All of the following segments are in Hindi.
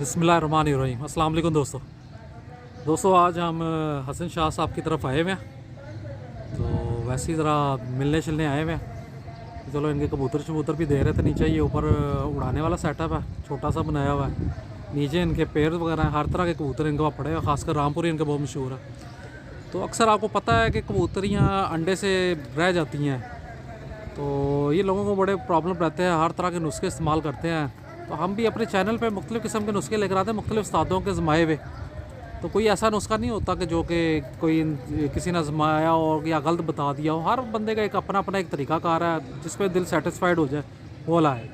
बिस्मिल्लाहिर्रहमानिर्रहीम। अस्सलाम वालेकुम दोस्तों आज हम हसन शाह साहब की तरफ आए हुए हैं। तो वैसे ही ज़रा मिलने चलने आए हुए हैं। तो चलो इनके कबूतर भी दे रहे थे। नीचे ये ऊपर उड़ाने वाला सेटअप है, छोटा सा बनाया हुआ है। नीचे इनके पेड़ वगैरह हैं, हर तरह के कबूतर इनके वहाँ पड़े हैं। ख़ासकर रामपुरी इनके बहुत मशहूर है। तो अक्सर आपको पता है कि कबूतरियाँ अंडे से रह जाती हैं, तो ये लोगों को बड़े प्रॉब्लम रहते हैं, हर तरह के नुस्खे इस्तेमाल करते हैं। तो हम भी अपने चैनल पे मुख्तलिफ़ किस्म के नुस्खे लेकर आते हैं, मुख्तलिफ़ उस्तादों के आज़माए हुए। तो कोई ऐसा नुस्खा नहीं होता कि जो कि कोई किसी ने आज़माया और या गलत बता दिया हो। हर बंदे का एक अपना अपना एक तरीक़ाकार है, जिस पे दिल सेटिस्फाइड हो जाए वो वाला है।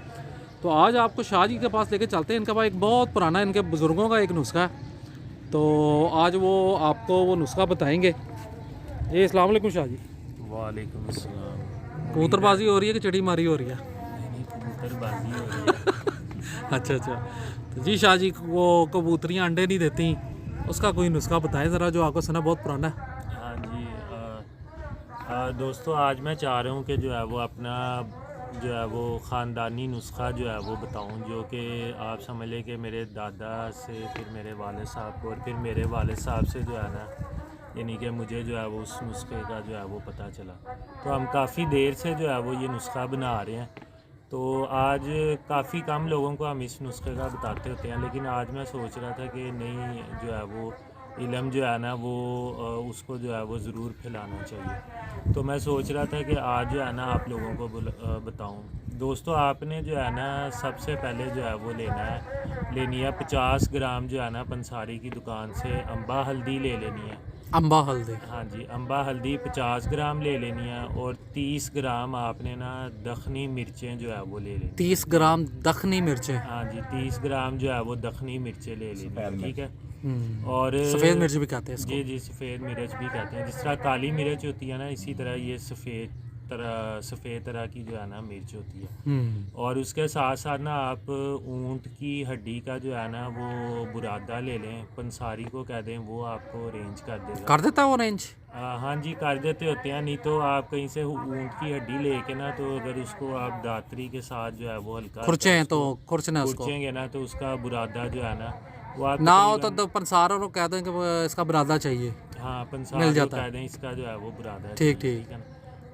तो आज आपको शाह जी के पास लेके चलते हैं। इनके पास एक बहुत पुराना इनके बुज़ुर्गों का एक नुस्खा है, तो आज वो आपको वो नुस्खा बताएँगे। जी अस्सलाम वालेकुम शाह जी। वालेकुम अस्सलाम। कबूतरबाजी हो रही है कि चिड़ी मारी हो रही है? नहीं, कबूतरबाजी हो रही है। अच्छा। तो जी शाह जी, वो कबूतरियाँ अंडे नहीं देती, उसका कोई नुस्खा बताएं ज़रा, जो आपको सुना बहुत पुराना है। हाँ जी। दोस्तों, आज मैं चाह रहा हूँ कि जो है वो अपना जो है वो ख़ानदानी नुस्खा जो है वो बताऊँ, जो कि आप समझ लें कि मेरे दादा से, फिर मेरे वालिद साहब को, और फिर मेरे वालिद साहब से जो है ना, यानी कि मुझे जो है वो उस नुस्खे का जो है वो पता चला। तो हम काफ़ी देर से जो है वो ये नुस्खा बना रहे हैं। तो आज काफ़ी कम लोगों को हम इस नुस्खे का बताते होते हैं, लेकिन आज मैं सोच रहा था कि नहीं, जो है वो इल्म जो है ना वो उसको जो है वो ज़रूर फैलाना चाहिए। तो मैं सोच रहा था कि आज जो है ना आप लोगों को बताऊं। दोस्तों, आपने जो है ना सबसे पहले जो है वो लेनी है 50 ग्राम जो है ना पंसारी की दुकान से अम्बा हल्दी ले लेनी है। अम्बा हल्दी? हाँ जी, अम्बा हल्दी 50 ग्राम ले लेनी है। और 30 ग्राम आपने ना दखनी मिर्चें जो है वो ले लेनी। 30 ग्राम दखनी मिर्चें? हाँ जी, 30 ग्राम जो है वो दखनी मिर्चें ले लेनी है, ठीक है। और सफ़ेद मिर्च भी कहते हैं इसको? जी, सफ़ेद मिर्च भी कहते हैं। जिस तरह काली मिर्च होती है ना, इसी तरह ये सफ़ेद तरह की जो है ना मिर्च होती है। और उसके साथ साथ ना आप ऊँट की हड्डी का जो है ना वो बुरादा ले लें, पंसारी को कह दें, वो आपको अरेंज कर देगा। कर देता है वो अरेंज? हाँ जी, कर देते होते हैं। नहीं तो आप कहीं से ऊँट की हड्डी लेके ना, तो अगर उसको आप दातरी के साथ जो है वो हल्का खुरचें तो खुरचना उसको खुरचेंगे ना, तो उसका बुरादा जो है ना वो आप ना हो तो पंसारों को कह दें कि इसका बुरादा चाहिए, हाँ, पंसार मिल को जाता कह है। दें इसका जो है वो बुरादा ठीक चाहिए, ठीक है ना।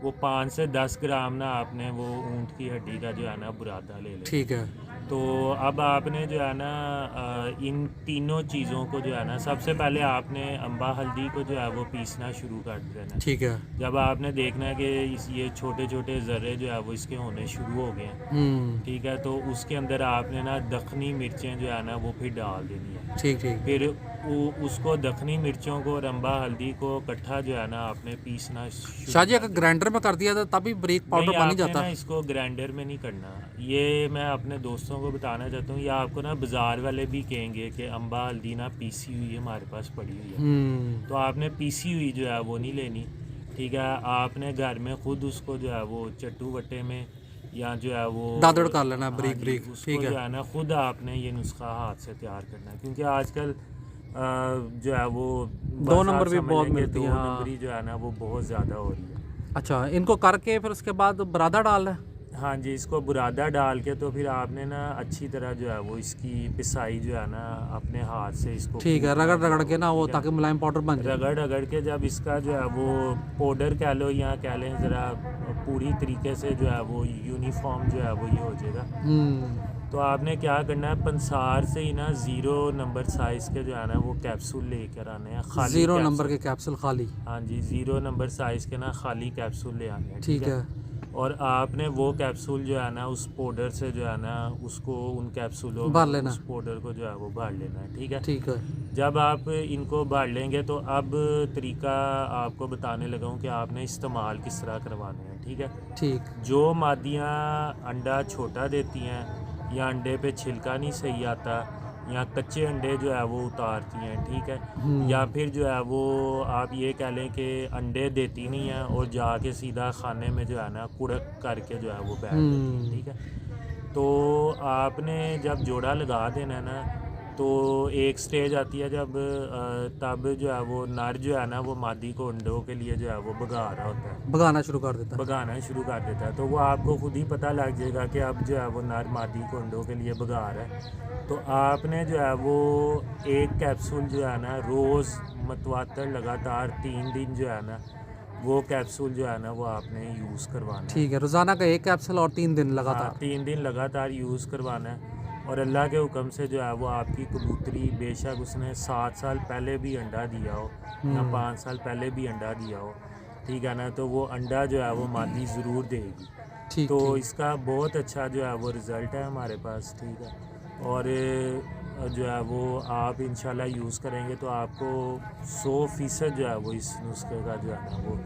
वो 5 से 10 ग्राम ना आपने वो ऊँट की हड्डी का जो है ना बुरादा ले लेना। ठीक है। तो अब आपने जो है ना इन तीनों चीज़ों को जो है ना, सबसे पहले आपने अम्बा हल्दी को जो है वो पीसना शुरू कर देना। ठीक है। जब आपने देखना है कि ये छोटे छोटे ज़र्रे जो है वो इसके होने शुरू हो गए हैं, ठीक है, तो उसके अंदर आपने ना दखनी मिर्चें जो है ना वो फिर डाल देनी है। ठीक। फिर उसको दखनी मिर्चों को और अम्बा हल्दी को इकट्ठा जो है ना आपने पीसना शाह जी, अगर ग्राइंडर में कर दिया था तभी बारीक पाउडर बन जाता? इसको ग्राइंडर में नहीं करना। ये मैं अपने दोस्तों को बताना चाहता हूँ, या आपको ना बाज़ार वाले भी कहेंगे कि अम्बा हल्दी ना पीसी हुई हमारे पास पड़ी हुई है, तो आपने पीसी हुई जो है वो नहीं लेनी, ठीक है। आपने घर में खुद उसको जो है वो चट्टू बट्टे में या जो है वो दादड़ कर लेना बारीक उसको जो है ना खुद आपने ये नुस्खा हाथ से तैयार करना है। क्योंकि आजकल जो है वो 2 नंबर भी बहुत मिलती है। 2 नंबरी जो है ना वो बहुत ज़्यादा हो रही है। अच्छा, इनको करके फिर उसके बाद बुरादा डालना है? हाँ जी, इसको बुरादा डाल के तो फिर आपने ना अच्छी तरह जो है वो इसकी पिसाई जो है ना अपने हाथ से इसको, ठीक है, रगड़ के ना वो, ताकि मुलायम पाउडर बन जाए। रगड़ के जब इसका जो है वो पाउडर कह लो या कह लें, ज़रा पूरी तरीके से जो है वो यूनिफॉर्म जो है वो ये हो जाएगा। तो आपने क्या करना है, पंसार से ही ना 0 नंबर साइज़ के जो है ना वो कैप्सूल लेकर आने हैं, खाली 0 नंबर के कैप्सूल खाली? हाँ जी, 0 नंबर साइज़ के ना खाली कैप्सूल ले आने हैं, ठीक है। और आपने वो कैप्सूल जो है ना उस पाउडर से जो है ना उसको उन कैप्सूलों भर में लेना, उस पाउडर को जो है वो भर लेना है, ठीक है। ठीक है। जब आप इनको भर लेंगे तो अब तरीका आपको बताने लगा हूँ कि आपने इस्तेमाल किस तरह करवाने हैं, ठीक है। ठीक। जो मादियाँ अंडा छोटा देती हैं, या अंडे पे छिलका नहीं सही आता, या कच्चे अंडे जो है वो उतारती हैं, ठीक है, या फिर जो है वो आप ये कह लें कि अंडे देती नहीं है और जाके सीधा खाने में जो है ना कुड़क करके जो है वो बैठ जाती है, ठीक है। तो आपने जब जोड़ा लगा देना है ना, तो एक स्टेज आती है जब तब जो है वो नर जो है ना वो मादी को अंडों के लिए जो है वो भगा रहा होता है, भगाना शुरू कर देता है। भगाना शुरू कर देता है। तो वो आपको खुद ही पता लग जाएगा कि अब जो है वो नर मादी को अंडों के लिए भगा रहा है। तो आपने जो है वो एक कैप्सूल जो है ना रोज़ मतवातर लगातार 3 दिन जो है ना वो कैप्सूल जो है ना वो आपने यूज़ करवाना है। ठीक है, रोज़ाना का 1 कैप्सूल और 3 दिन हाँ, लगातार। 3 दिन लगातार यूज़ करवाना है। और अल्लाह के हुक्म से जो है वो आपकी कबूतरी बेशक उसने 7 साल पहले भी अंडा दिया हो या 5 साल पहले भी अंडा दिया हो, ठीक है ना, तो वो अंडा जो है वो मादी ज़रूर देगी। ठीक तो ठीक। इसका बहुत अच्छा जो है वो रिज़ल्ट है हमारे पास, ठीक है। और जो है वो आप इंशाल्लाह यूज़ करेंगे तो आपको 100% जो है वो इस नुस्खे का जो है ना वो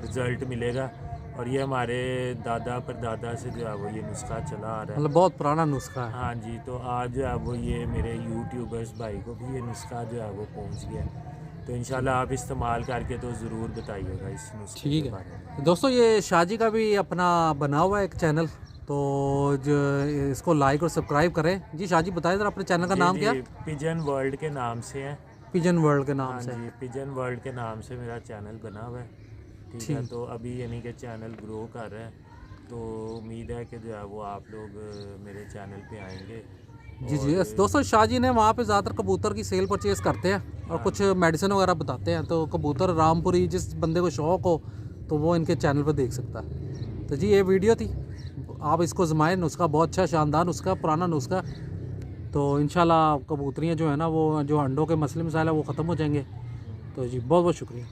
रिज़ल्ट मिलेगा। और ये हमारे दादा परदादा से जो है वो ये नुस्खा चला आ रहा है। मतलब बहुत पुराना नुस्खा है। हाँ जी, तो आज जो है वो ये मेरे यूट्यूबर्स भाई को भी ये नुस्खा जो है वो पहुंच गया। तो इंशाल्लाह आप इस्तेमाल करके तो ज़रूर बताइएगा इस नुस्खे ठीक के है। बारे में। दोस्तों ये शाहजी का भी अपना बना हुआ है एक चैनल, तो जो इसको लाइक और सब्सक्राइब करें। जी शाहजी बताएं ज़रा अपने चैनल का नाम क्या? पिजन वर्ल्ड के नाम से है। पिजन वर्ल्ड के नाम हाँ से। जी, पिजन वर्ल्ड के नाम से मेरा चैनल बना हुआ है, ठीक है। तो अभी यानी कि चैनल ग्रो कर रहा है, तो उम्मीद है कि जो है वो आप लोग मेरे चैनल पे आएंगे। जी जी दोस्तों, शाहजी ने वहाँ पे ज़्यादातर कबूतर की सेल परचेज़ करते हैं और कुछ मेडिसिन वगैरह बताते हैं। तो कबूतर रामपुरी जिस बंदे को शौक़ हो तो वो इनके चैनल पर देख सकता है। तो जी ये वीडियो थी, आप इसको आजमाएं। नुस्खा बहुत अच्छा शानदार नुस्खा, पुराना नुस्खा। तो इंशाल्लाह कबूतरियाँ जो है ना वो जो अंडों के मसले मसाइल है वो ख़त्म हो जाएंगे। तो जी बहुत बहुत शुक्रिया।